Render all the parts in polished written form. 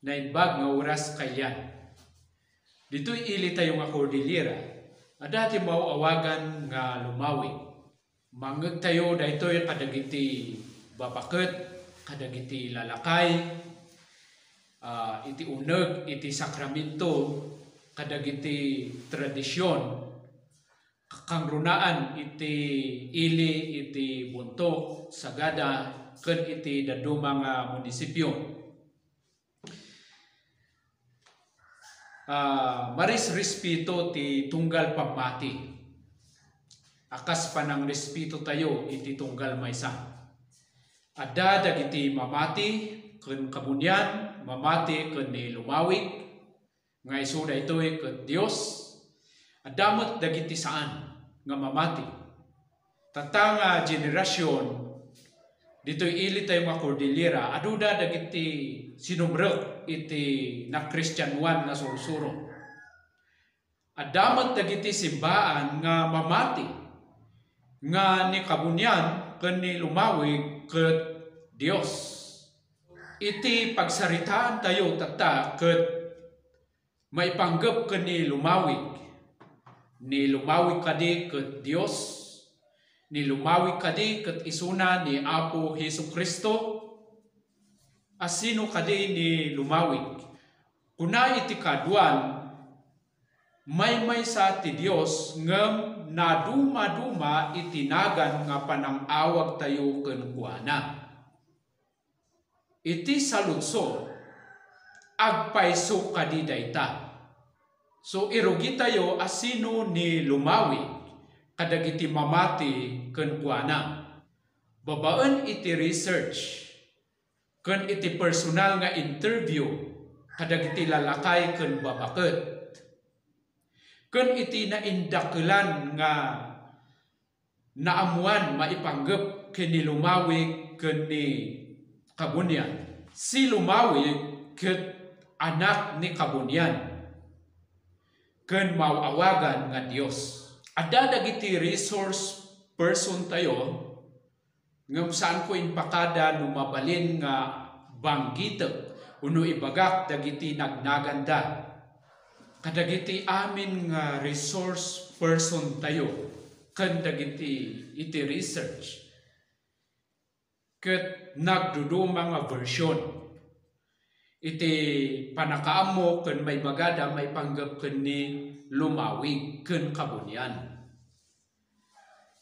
na inbag nga oras kailan. Dito'y ili tayo nga Cordillera, dati mauawagan nga lumawi. Mangag tayo daytoy kadagiti babaket, kadagiti lalakay, iti uneg, iti sakramento, kadagiti tradisyon, kakangrunaan iti ili, iti buntok, sagada, ken iti dadumang munisipyo. Maris respeto ti tunggal pagmati. Akas pa ng respeto tayo iti tunggal maysa. Adda dagiti mamati ken kabunyan, mamati ken ni lumawig, nga isu daytoy ket Dios. Adamot dagiti saan nga mamati. Tatang generasyon dito'y ili tayo nga Cordillera, aduda dagiti sinumrek iti na Kristyanuan nga sursuro. Adamot dagiti simbaan nga mamati nga ni kabunyan ken ni lumawig ket Dios. Iti pagsaritaan tayo tata ket maipanggep ken ni lumawig. Ni lumawig kadi ket Dios, ni lumawig kadi ket isuna ni Apo Hesukristo. Asino kadi ni lumawig? Kuna iti kaduan, may sa ti Dios ngem naduma-duma itinagan nga panang-awag tayo ken kuana. Iti salutso agpayso kadi dayta. So irugi tayo asino ni lumawig kadagiti mamati ken kuana. Babaen iti research ken iti personal nga interview kadagiti lalakay ken babaket. Ken iti naindakelan nga naamuan maipanggep ken ni lumawig ken ni kabunyan. Si lumawig ket anak ni kabunyan ken mauawagan nga Dios. Adda dagiti resource person tayo ngem saan ko inpakada no mabalin nga banggitek uno ibagak dagiti nagnaganda. Kadagiti amin nga resource person tayo ken dagiti iti research ket nagduduma nga version iti panakaamo ken may bagada may panggap ken ni lumawig ken kabunyan.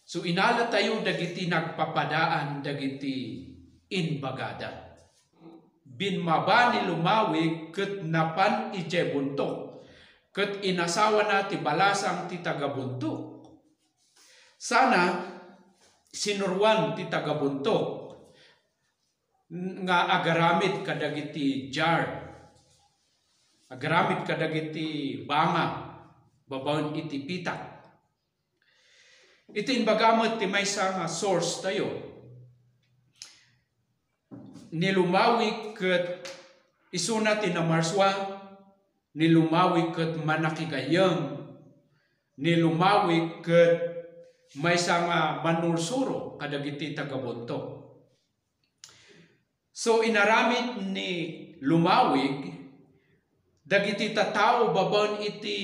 So inala tayo dagiti nagpapadaan dagiti inbagada. Binmaba ni lumawig ket napan ije buntok. Ket inasawa na ti balasang ti tagabuntok. Sana sinurwan ti tagabuntok nga agaramid kadagiti jar, agaramid kadagiti banga, babaon iti pitak. Iti inbagamot ti maysa nga source tayo. Nilumawig ket isuna ti namarswa, nilumawig ket manakigayeng, nilumawig ket maysa nga manursuro kadagiti tagabuntok. So inaramid ni lumawig dagiti tatao babaon iti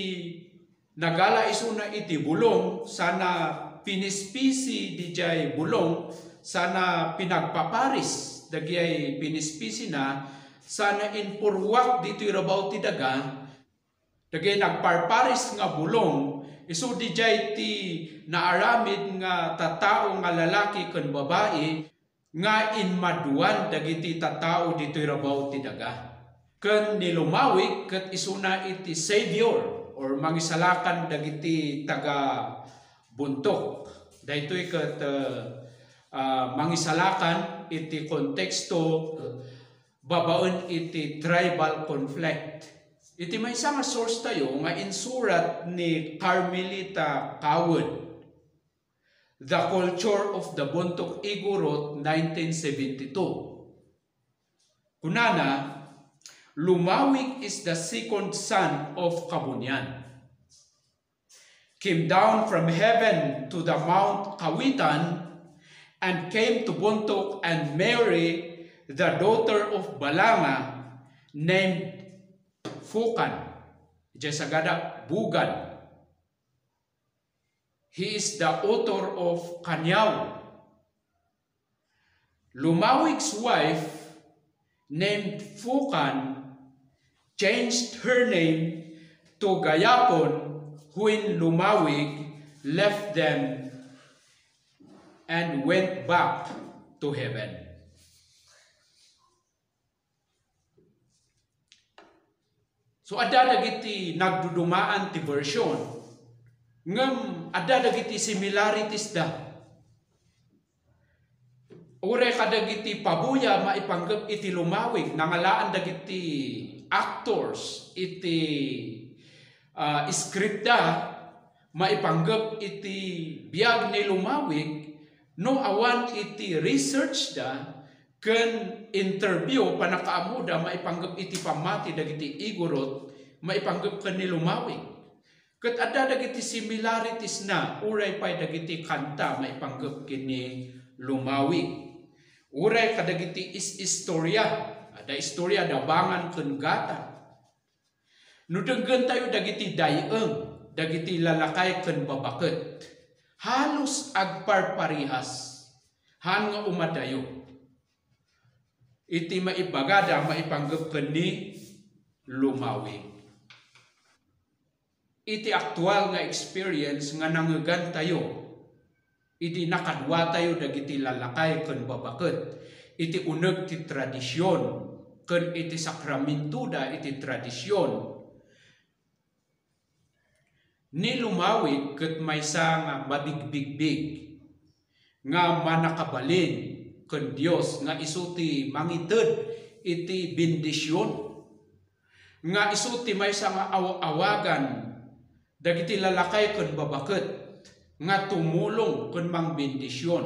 nagala isuna iti bulong, sana pinispisi dijay bulong, sana pinagpaparis dagiti pinispisi na, sana inpurwak dito irabaw ti daga, dagiti nagparparis nga bulong, isu dijay ti naaramid nga tatao nga lalaki ken babae, nga inmaduan dagiti tatao dito irabaw ti daga. Ken nilumawig ket isuna iti savior or mangisalakan dagiti taga buntok. Daytoy ket mangisalakan iti konteksto babaon iti tribal conflict. Iti maysa nga source tayo nga insurat ni Carmelita Cowan, The Culture of the Buntok Igorot, 1972. Kunana, lumawig is the second son of Kabunyan. Came down from heaven to the Mount Kawitan and came to Buntok and Mary, the daughter of Balanga, named Phukan. Diyan sagada bugan. He is the author of Kanyaw. Lumawig's wife named Phukan changed her name to Gayapon when Lumawig left them and went back to heaven. So ada dagiti nagdudumaan ti version. Ngem ada dagiti similarities da. Ure kadagiti pabuya maipanggep iti Lumawig nangalaan dagiti actors iti skripta maipanggep iti biag ni Lumawig no awan iti research da ken interview panakaamuda maipanggep iti pamati dagiti igurot maipanggep ken ni Lumawig. Ket ada dagiti similarities na uray pay dagiti kanta maipanggep kini Lumawig. Uray kadagiti istorya, ada istorya dabangan ken gata. No denggen tayo dagiti dayeeng, dagiti lalakay ken babaket. Halos agparparihas han nga umadayo. Iti maibagada maipanggep ken ni Lumawig. Iti aktual nga experience nga nangegan tayo. Iti nakadwa tayo dagiti lalakay ken babaket. Iti uneg ti tradisyon ken iti sakramentuda iti tradisyon. Ni Lumawig ket maysa nga mabigbigbig nga manakabalin ken Dios nga isuti mangited iti bendisyon. Nga isuti maysa nga awagan dagiti lalakay ken babaket nga tumulong ken mangbendisyon.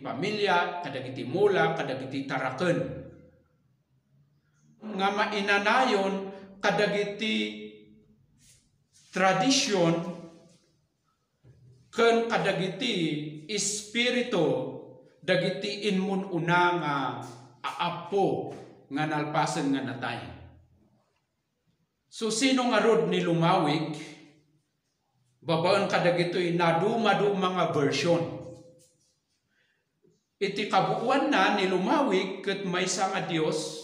Pamilya, kadagiti mula, kadagiti taraken. Nga mainanayon kadagiti tradisyon ken kadagiti espiritu dagiti inmun una nga aapo nga nalpasen nga natay. So sino nga rod ni Lumawig? Babaan kadagitoy nadumadu mga version. Iti kabuuan na ni Lumawig ket maysa nga Dios,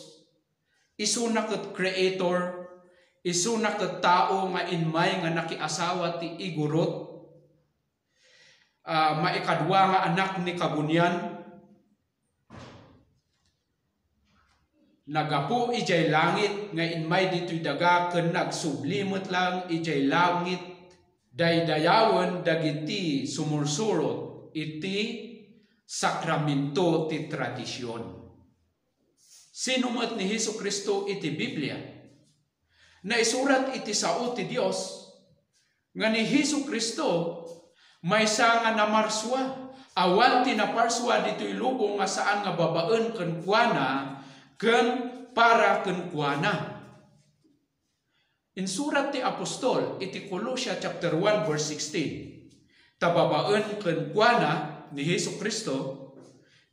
isuna ket creator, isuna ket tao nga inmay nga nakiasawa ti igurot, maikadwa nga anak ni kabunyan, nagapu ijay langit nga inmay ditoy daga ken nagsublimot lang ijay langit. Daydayawon dagiti sumursurot iti sakramento ti tradisyon. Sinumat ni Hesukristo iti Biblia na isurat iti sao ti Dios nga ni Hesukristo maysa nga namarswa awan ti naparswa ditoy lubong nga saan nga babaen ken kuana ken para ken kuana. In surat ti Apostol, iti Colossia chapter 1 verse 16, tababaen ken kuana ni Hesukristo,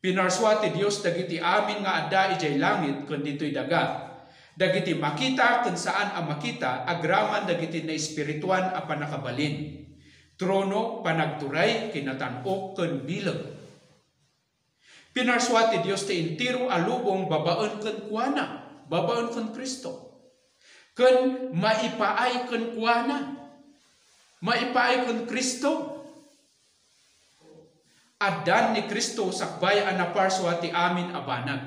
pinarswa ti Dios dagiti amin nga adda ijay langit ken ditoy daga. Dagiti makita ken saan a makita, agraman dagiti na espirituan a panakabalin. Trono, panagturay, kinatan-ok ken bileg. Pinarswa ti Dios ti entero a lubong babaen ken kuana, babaen ken Kristo. Ken maipaay ken kuana, maipaay ken Kristo. Addan ni Kristo sakbay a naparswa ti amin a banag.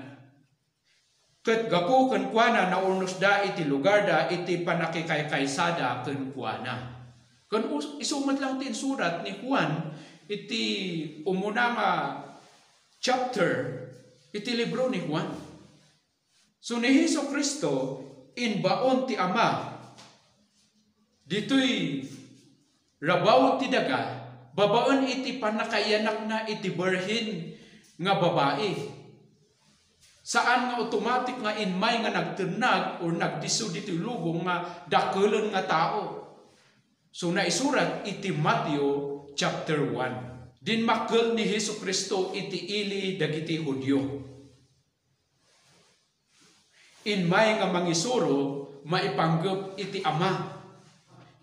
Ket gapu ken kuana naurnos da iti lugar da iti panakikaykaysada ken kuana. Ken isumat lang ti surat ni Juan iti umuna nga chapter iti libro ni Juan. So ni Hesukristo inbaon ti Ama ditoy rabaw ti daga babaen iti panakayanak na iti berhin nga babae saan nga automatic nga inmay nga nagternag or nagdiso ditoy lubong nga dakelan nga tao. So naisurat iti Mateo chapter 1. Din makkel ni Hesukristo iti ili dagiti Hudyo. Inmay nga mangisuro, maipanggep iti Ama.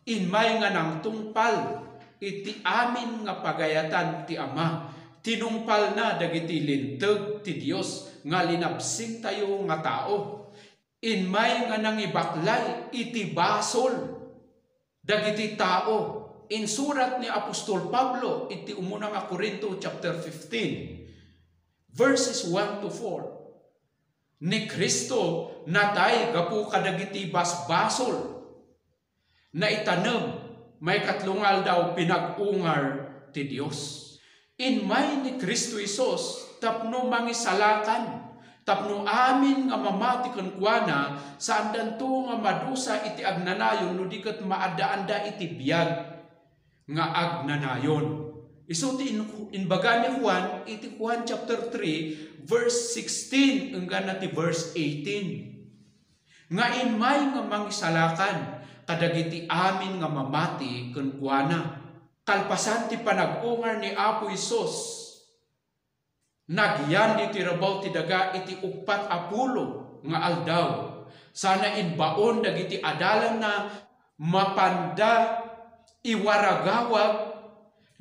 Inmay nga nang tungpal, iti amin nga pagayatan ti Ama. Tinungpal na dagiti linteg ti Dios nga linabsing tayo nga tao. Inmay nga nangibaklay iti basol dagiti tao. Insurat ni Apostol Pablo iti umuna nga Corinto chapter 15 verses 1 to 4. Ni Kristo natay gapu kadagiti basbasol na itanem may katlungal daw pinag-ungar ti Dios. Inmay ni Kristo Isos tapno mangisalakan, tapno amin nga mamati ken kuana saan danto nga madusa iti agnanayon no di ket maaddaanda iti biag nga agnanayon. Isu ti inbaga ni Juan iti Juan chapter 3 verse 16 hanggang ti verse 18. Nga inmay nga mangisalakan kadagiti amin nga mamati ken kuana. Kalpasan ti panag-ungar ni Apo Isos. Nagyan iti rabaw ti daga iti 40 nga aldaw. Sana inbaon dagiti adalan na mapanda iwaragawag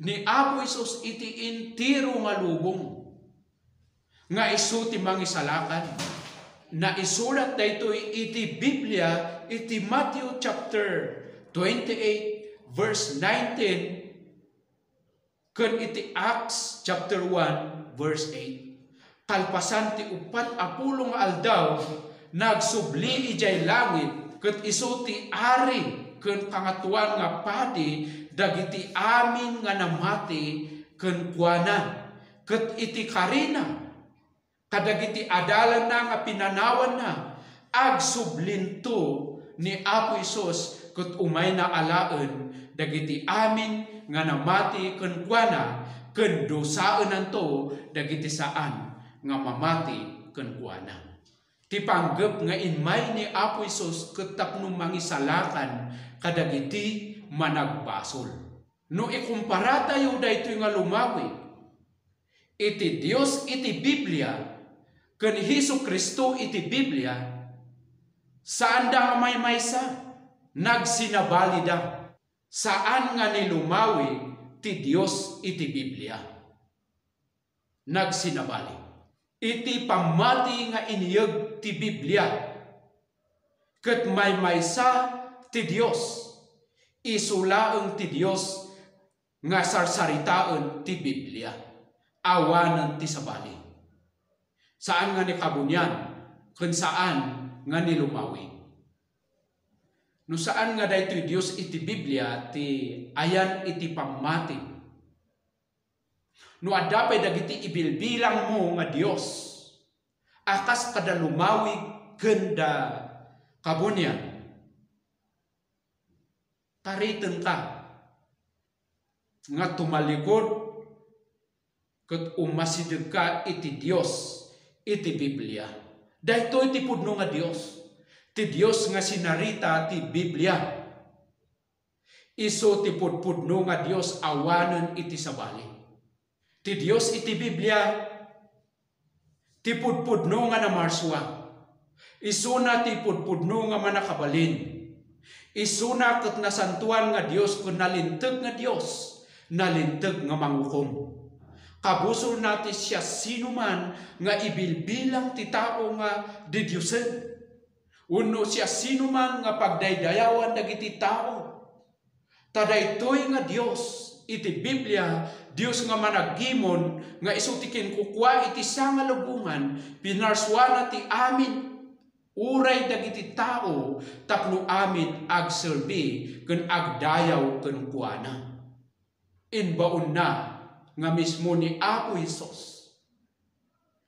ni Apo Isos iti intiro nga lubong. Nga isu ti mangisalakan. Na isulat daytoy iti Biblia iti Matthew chapter 28 verse 19 ken iti Acts chapter 1 verse 8. Kalpasan ti 40 nga aldaw nagsubli ijay langit ket isu ti ari ken kangatuan nga padi dagiti amin nga namati ken kuana ket iti karina kadagiti adalan na nga pinanawan na agsublinto ni Apo Isos ket umay na alaen dagiti amin nga namati ken kuana ken dosaen nanto dagiti saan nga mamati ken kuana. Ti panggep nga inmay ni Apo Isos ket tapno mangisalakan kadagiti managbasol. No ikumpara tayo daytoy nga lumawi iti Dios iti Biblia ken Hesu Kristo iti Biblia, saan da nga may maysa nagsinabali da, saan nga nilumawi ti Dios iti Biblia. Nagsinabali. Iti pamati nga iniyeg ti Biblia, ket may maysa ti Dios, isulaeng ti Dios nga sarsaritaen ti Biblia, awanan ti sabali. Saan nga ni kabunyan, ken saan nga nilumawi. No saan nga daytoy Dios iti Biblia, ti ayan iti pamati. No adapay dagiti ibilbilang mo nga Dios, akas kada lumawi ganda kabunyan. Tariten ka nga tumalikod ket umasideg ka iti Dios iti Biblia. Daytoy ti pudno nga Dios. Ti Dios nga sinarita ti Biblia. Isu ti pudpudno nga Dios awanen iti sabali. Ti Dios iti Biblia ti pudpudno nga namarswa. Isu na ti pudpudno nga manakabalin. Isu na ket nasantuan nga Dios ken nalinteg nga Dios, nalinteg nga mangukom. Kabusol natin siya sinuman nga ibilbilang ti tao nga didyusen. Uno siya sinuman nga pagdaydayawan dagiti tao. Tadaytoy nga Dios iti Biblia, Dios nga managimon nga isutikin kukwa iti nga lubungan, pinarswana ti amin. Uray dagiti tao tapno amin agserbi ken agdayaw ken kuana. Inbaon na nga mismo ni Apo Isos.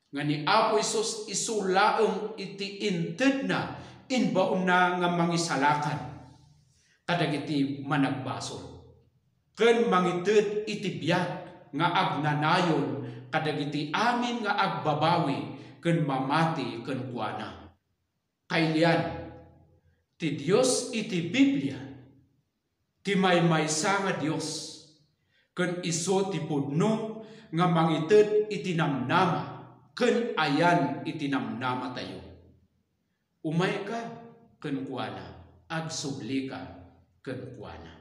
Nga ni Apo Isos isulaeng iti inted na inbaon na nga mangisalakan kadagiti managbasol. Ken mangited iti biag nga agnanayon kadagiti amin nga agbabawi ken mamati ken kuana. Kailian ti Dios iti Biblia ti maymaysa nga Dios ken isu ti pudno nga mangited iti namnama ken ayan iti namnama tayo. umay ka ken kuana, agsubli ka ken kuana.